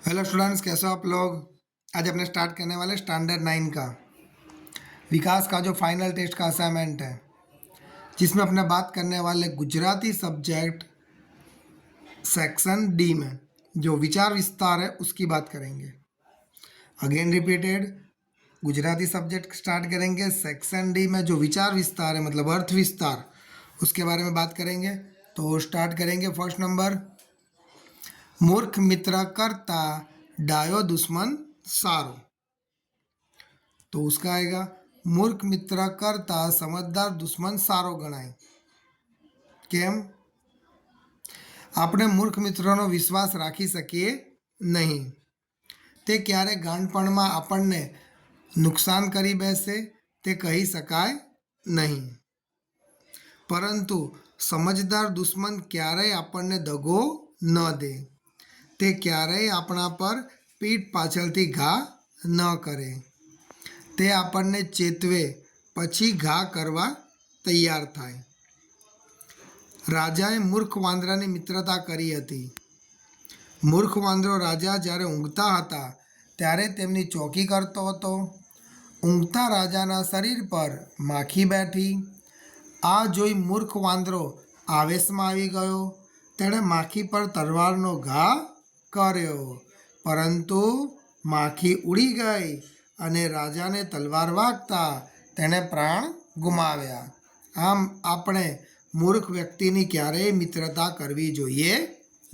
Hello students, कैसे हो आप लोग। आज अपने स्टार्ट करने वाले स्टैंडर्ड 9 का विकास का जो फाइनल टेस्ट का असाइनमेंट है, जिसमें अपने बात करने वाले गुजराती सब्जेक्ट सेक्शन डी में जो विचार विस्तार है उसकी बात करेंगे। Again repeated, Gujarati subject start करेंगे। सेक्शन डी में जो विचार विस्तार है मतलब अर्थ विस्तार, उसके बारे में बात करेंगे। तो स्टार्ट करेंगे। फर्स्ट नंबर, मूर्ख मित्र करता डायो दुश्मन सारो। तो उसका आएगा, मूर्ख मित्र करता समझदार दुश्मन सारो गणाय। केम? આપણે મૂર્ખ મિત્રોનો વિશ્વાસ રાખી શકીએ નહીં. તે ક્યારે ગાંડપણમાં આપણને નુકસાન કરી બેસે તે કહી શકાય નહીં. પરંતુ સમજદાર દુશ્મન ક્યારેય આપણને દગો ન દે. તે ક્યારેય આપણા પર પીઠ પાછળથી ઘા ન કરે. તે આપણને ચેતવે પછી ઘા કરવા તૈયાર થાય. રાજાએ મૂર્ખ વાંદરાની મિત્રતા કરી હતી. મૂર્ખ વાંદરો રાજા જ્યારે ઊંઘતા હતા ત્યારે તેમની ચોકી કરતો હતો. ઊંઘતા રાજાના શરીર પર માખી બેઠી. આ જોઈ મૂર્ખ વાંદરો આવેશમાં આવી ગયો. તેણે માખી પર તલવારનો ઘા કર્યો, પરંતુ માખી ઉડી ગઈ અને રાજાને તલવાર વાગતા તેણે પ્રાણ ગુમાવ્યા. આમ આપણે મૂર્ખ વ્યક્તિની ક્યારેય મિત્રતા કરવી જોઈએ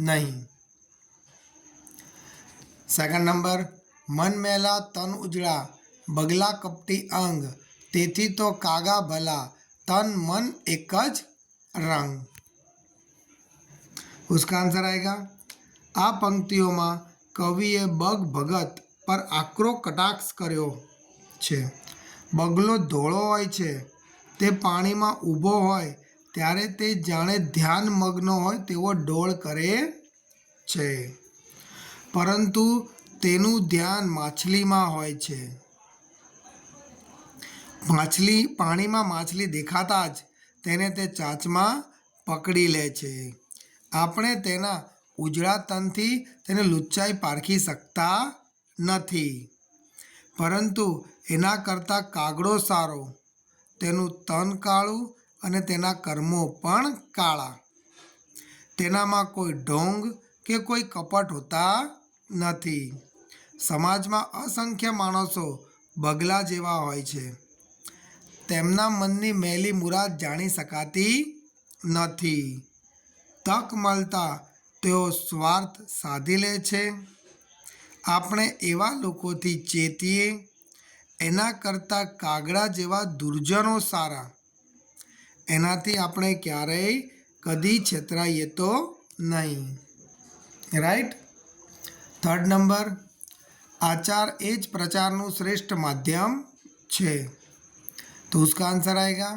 નહીં. સેકન્ડ નંબર, મન મેલા તન ઉજળા બગલા કપટી અંગ તેથી તો કાગા ભલા તન મન એક જ રંગ. उसका आंसर आएगा, આ પંક્તિઓમાં કવિએ બગ ભગત પર આકરો કટાક્ષ કર્યો છે. બગલો ધોળો હોય છે. તે પાણીમાં ઊભો હોય ત્યારે તે જાણે ધ્યાનમગ્ન હોય તેવો ડોળ કરે છે, પરંતુ તેનું ધ્યાન માછલીમાં હોય છે. પાણીમાં માછલી દેખાતા જ તેને તે ચાંચમાં પકડી લે છે. આપણે તેના ઉજળા તનથી તેને લુચ્ચાઈ પારખી શકતા નથી, પરંતુ એના કરતાં કાગડો સારો. તેનું તન કાળું અને તેના કર્મો પણ કાળા. તેનામાં કોઈ ઢોંગ કે કોઈ કપટ હોતા નથી. સમાજમાં અસંખ્ય માણસો બગલા જેવા હોય છે. તેમના મનની મેલી મુરાદ જાણી શકાતી નથી. તક મળતા તેઓ સ્વાર્થ સાધી લે છે. આપણે એવા લોકોથી ચેતીએ. એના કરતાં કાગડા જેવા દુર્જનો સારા. એનાથી આપણે ક્યારેય કદી છેતરાઈએ તો નહીં. રાઈટ. થર્ડ નંબર, આચાર એ જ પ્રચારનું શ્રેષ્ઠ માધ્યમ છે. તો उसका आंसर आएगा,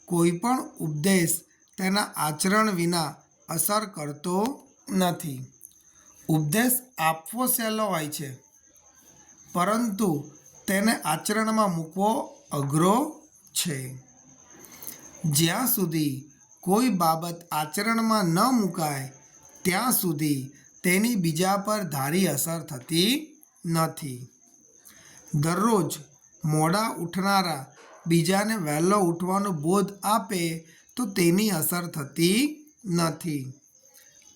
કોઈ પણ ઉપદેશ તેના આચરણ વિના અસર કરતો નથી. ઉપદેશ આપવો સહેલો હોય છે, પરંતુ તેને આચરણમાં મૂકવો અઘરો છે. જ્યાં સુધી કોઈ બાબત આચરણમાં ન મુકાય ત્યાં સુધી તેની બીજા પર ધારી અસર થતી નથી. દરરોજ મોડા ઉઠનારા બીજાને વહેલો ઉઠવાનો બોધ આપે તો તેની અસર થતી નથી.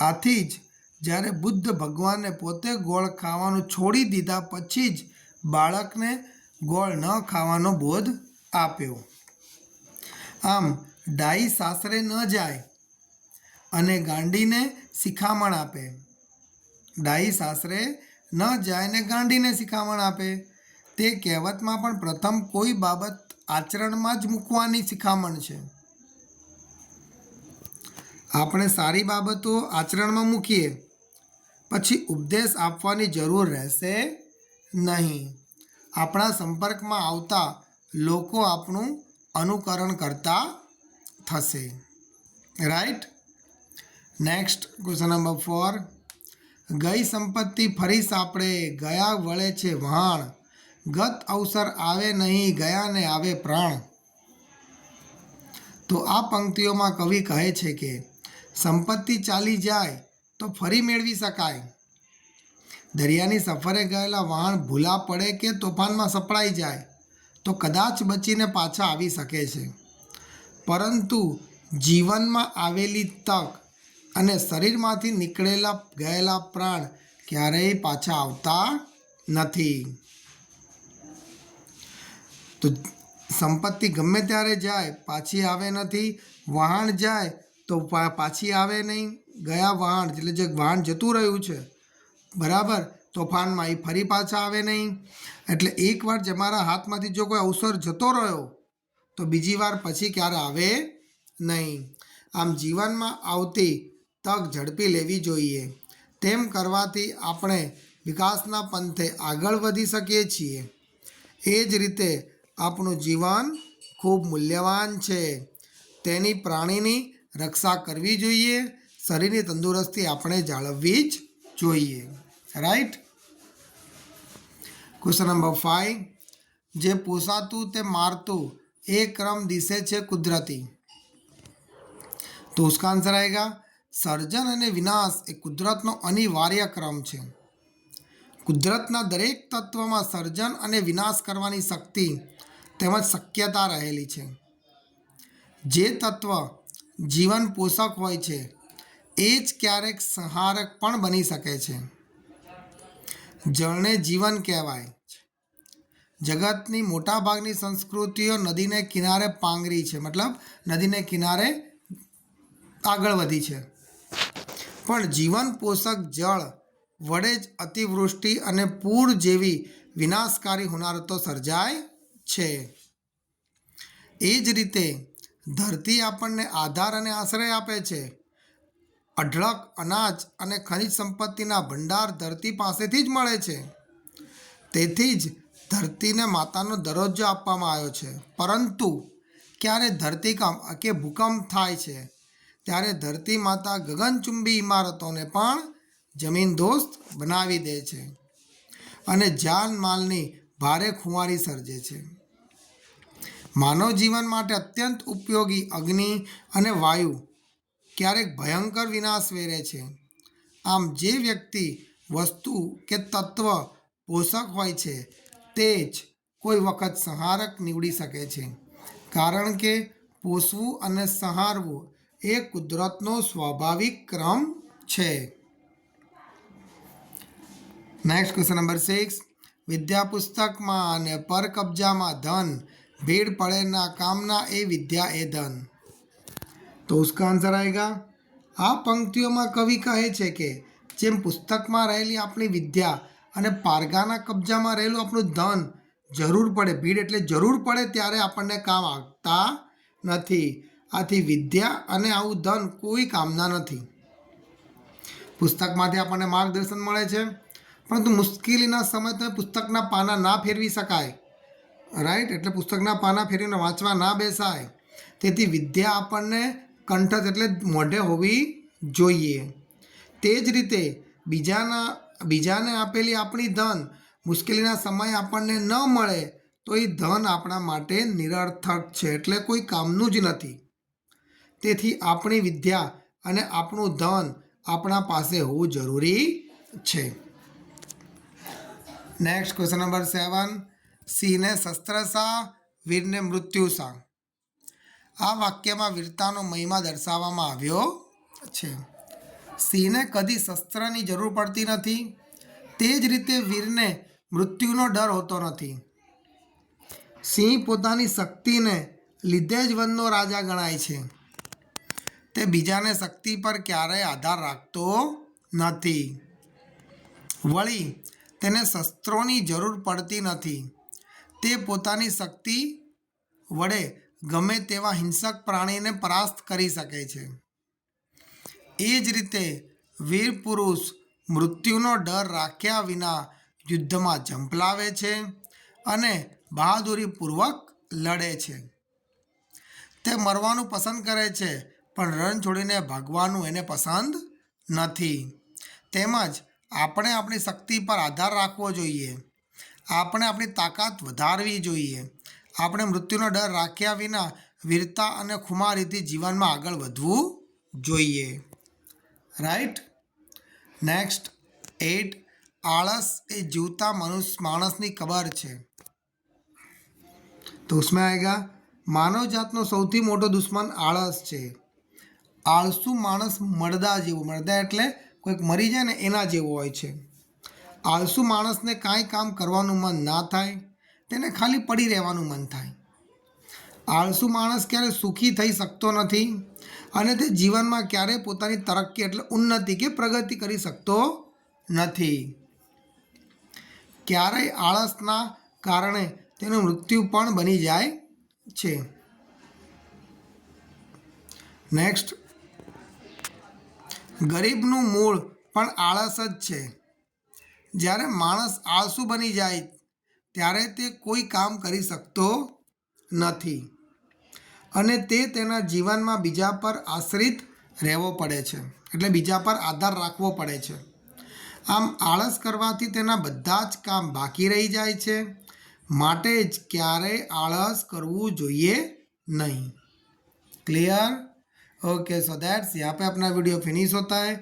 આથી જ જ્યારે બુદ્ધ ભગવાને પોતે ગોળ ખાવાનું છોડી દીધા પછી જ બાળકને ગોળ ન ખાવાનો બોધ આપ્યો. આમ ડાઈ સાસરે ન જાય અને ગાંડીને શિખામણ આપે. ડાઈ સાસરે ન જાય ને ગાંડીને શિખામણ આપે. તે કહેવતમાં પણ પ્રથમ કોઈ બાબત આચરણમાં જ મૂકવાની શિખામણ છે. આપણે સારી બાબતો આચરણમાં મૂકીએ પછી ઉપદેશ આપવાની જરૂર રહેશે નહીં. આપણા સંપર્કમાં આવતા લોકો આપણું અનુકરણ કરતા થશે. રાઈટ. નેક્સ્ટ ક્વેશ્ચન નંબર 4, ગઈ સંપત્તિ ફરી સાંપડે ગયા વળે છે વહાણ ગત અવસર આવે નહીં ગયાને આવે પ્રાણ. તો આ પંક્તિઓમાં કવિ કહે છે કે સંપત્તિ ચાલી જાય તો ફરી મેળવી શકાય, દરિયાની સફરે ગયેલા વહાણ ભૂલા પડે કે તોફાનમાં સપડાઈ જાય તો કદાચ બચીને પાછા આવી શકે છે, પરંતુ જીવનમાં આવેલી તક અને શરીરમાંથી નીકળેલા ગયેલા પ્રાણ ક્યારેય પાછા આવતા નથી. તો સંપત્તિ ગમે ત્યારે જાય પાછી આવે નથી, વહાણ જાય તો પાછી આવે નહીં. ગયા વહાણ એટલે જે વહાણ જતું રહ્યું છે બરાબર તોફાનમાં, એ ફરી પાછા આવે નહીં. એટલે એકવાર તમારા હાથમાંથી જો કોઈ અવસર જતો રહ્યો તો બીજી વાર પછી ક્યારે આવે નહીં. આમ જીવનમાં આવતી તક ઝડપી લેવી જોઈએ. તેમ કરવાથી આપણે વિકાસના પંથે આગળ વધી શકીએ છીએ. એ જ રીતે આપણું જીવન ખૂબ મૂલ્યવાન છે. તેની પ્રાણીની રક્ષા કરવી જોઈએ. શરીરની તંદુરસ્તી આપણે જાળવવી જ જોઈએ. રાઈટ. Question number 5. જે પોસાતું તે મારતું એ ક્રમ દિશે છે કુદરતી. तो उसका आंसर आएगा સર્જન અને વિનાશ એ કુદરતનો અનિવાર્ય ક્રમ છે. કુદરતના દરેક તત્વમાં સર્જન અને વિનાશ કરવાની શક્તિ તેમજ શક્યતા રહેલી છે. જે તત્વ જીવન પોષક હોય છે એ જ ક્યારેક સંહારક પણ બની શકે છે. જળને જીવન કહેવાય છે. જગતની મોટાભાગની સંસ્કૃતિઓ નદીને કિનારે પાંગરી છે, મતલબ નદીને કિનારે આગળ વધી છે. પણ જીવન પોષક જળ વડે જ અતિવૃષ્ટિ અને પૂર જેવી વિનાશકારી હોનારતો સર્જાય છે. એ જ રીતે ધરતી આપણને આધાર અને આશ્રય આપે છે. અઢળક અનાજ અને ખનિજ સંપત્તિના ભંડાર ધરતી પાસેથી જ મળે છે. તેથી જ ધરતીને માતાનો દરજ્જો આપવામાં આવ્યો છે. પરંતુ ક્યારે ધરતીકંપ કે ભૂકંપ થાય છે ત્યારે ધરતી માતા ગગનચુંબી ઇમારતોને પણ જમીનદોસ્ત બનાવી દે છે અને જાનમાલની ભારે ખુવારી સર્જે છે. માનવ જીવન માટે અત્યંત ઉપયોગી અગ્નિ અને વાયુ ક્યારેક ભયંકર વિનાશ વેરે છે. આમ જે વ્યક્તિ વસ્તુ કે તત્વ પોષક હોય છે તે જ કોઈ વખત સંહારક નીવડી શકે છે, કારણ કે પોષવું અને સંહારવું એ કુદરતનો સ્વાભાવિક ક્રમ છે. Next question number 6. વિદ્યા પુસ્તકમાં અને પર કબજામાં ધન, ભીડ પડે ના કામના એ વિદ્યા એ ધન. તો उसका आंसर आएगा આ પંક્તિઓમાં કવિ કહે છે કે જેમ પુસ્તકમાં રહેલી આપણી વિદ્યા અને પારગાના કબજામાં રહેલું આપણું ધન જરૂર પડે, ભીડ એટલે જરૂર પડે ત્યારે આપણને કામ આવતા નથી. આથી વિદ્યા અને આવું ધન કોઈ કામના નથી. પુસ્તકમાંથી આપણને માર્ગદર્શન મળે છે, પરંતુ મુશ્કેલીના સમય તમે પુસ્તકના પાના ના ફેરવી શકાય. રાઈટ. એટલે પુસ્તકના પાના ફેરવીને વાંચવા ના બેસાય. તેથી વિદ્યા આપણને કંઠસ્થ એટલે મોઢે હોવી જોઈએ. તે જ રીતે બીજાને આપેલી આપણી ધન મુશ્કેલીના સમયે આપણને ન મળે તો એ ધન આપણા માટે નિરર્થક છે, એટલે કોઈ કામનું જ નથી. તેથી આપણી વિદ્યા અને આપણું ધન આપણા પાસે હોવું જરૂરી છે. Next question number 7. સિંહને શસ્ત્ર શા, વીરને મૃત્યુ શા. આ વાક્યમાં વીરતાનો મહિમા દર્શાવવામાં આવ્યો છે. સિંહને કદી શસ્ત્રની જરૂર પડતી નથી, તે જ રીતે વીરને મૃત્યુનો ડર હોતો નથી. સિંહ પોતાની શક્તિને લીધે જ વનનો રાજા ગણાય છે. તે બીજાને શક્તિ પર ક્યારેય આધાર રાખતો નથી. વળી તેને શસ્ત્રોની જરૂર પડતી નથી. તે પોતાની શક્તિ વડે ગમે તેવા હિંસક પ્રાણીને પરાસ્ત કરી શકે છે. એ જ રીતે વીર પુરુષ મૃત્યુનો ડર રાખ્યા વિના યુદ્ધમાં ઝંપલાવે છે અને બહાદુરીપૂર્વક લડે છે. તે મરવાનું પસંદ કરે છે, પણ રણ છોડીને ભાગવાનું એને પસંદ નથી. તેમજ આપણે આપણી શક્તિ પર આધાર રાખવો જોઈએ. આપણે આપણી તાકાત વધારવી જોઈએ. આપણે મૃત્યુનો ડર રાખ્યા વિના વીરતા અને ખુમારીથી જીવનમાં આગળ વધવું જોઈએ. રાઈટ. નેક્સ્ટ 8. आलस ए जीवता मनुष्य मानसनी कबर है। तो उसमें आएगा मानव जातनो सौथी मोटो दुश्मन आळस है। आळसू माणस मरदा जेवो, मरदा एटले कोईक मरी जाए ने एना जेवो होय छे। आळसू माणसने कांई काम करवानुं मन ना थाय, तेने खाली पड़ी रहेवानुं मन थाय। आळसू माणस क्यारे सुखी थई शकतो नथी અને તે જીવનમાં ક્યારેય પોતાની તરક્કી એટલે ઉન્નતિ કે પ્રગતિ કરી શકતો નથી। ક્યારેય આળસના કારણે તેનું મૃત્યુ પણ બની જાય છે। નેક્સ્ટ, ગરીબનું મૂળ પણ આળસ જ છે। જ્યારે માણસ આળસુ બની જાય ત્યારે તે કોઈ કામ કરી શકતો નથી અને તે તેના જીવનમાં બીજા પર આશ્રિત રહેવો પડે છે, એટલે બીજા પર આધાર રાખવો પડે છે। આમ આળસ કરવાથી તેના બધા જ કામ બાકી રહી જાય છે, માટે જ ક્યારેય આળસ કરવું જોઈએ नहीं। क्लियर? ओके, सो दैट्स यहाँ पे अपना वीडियो फिनिश होता है।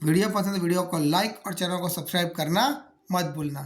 वीडियो पसंद है वीडियो को लाइक और चैनल को सब्सक्राइब करना मत भूलना।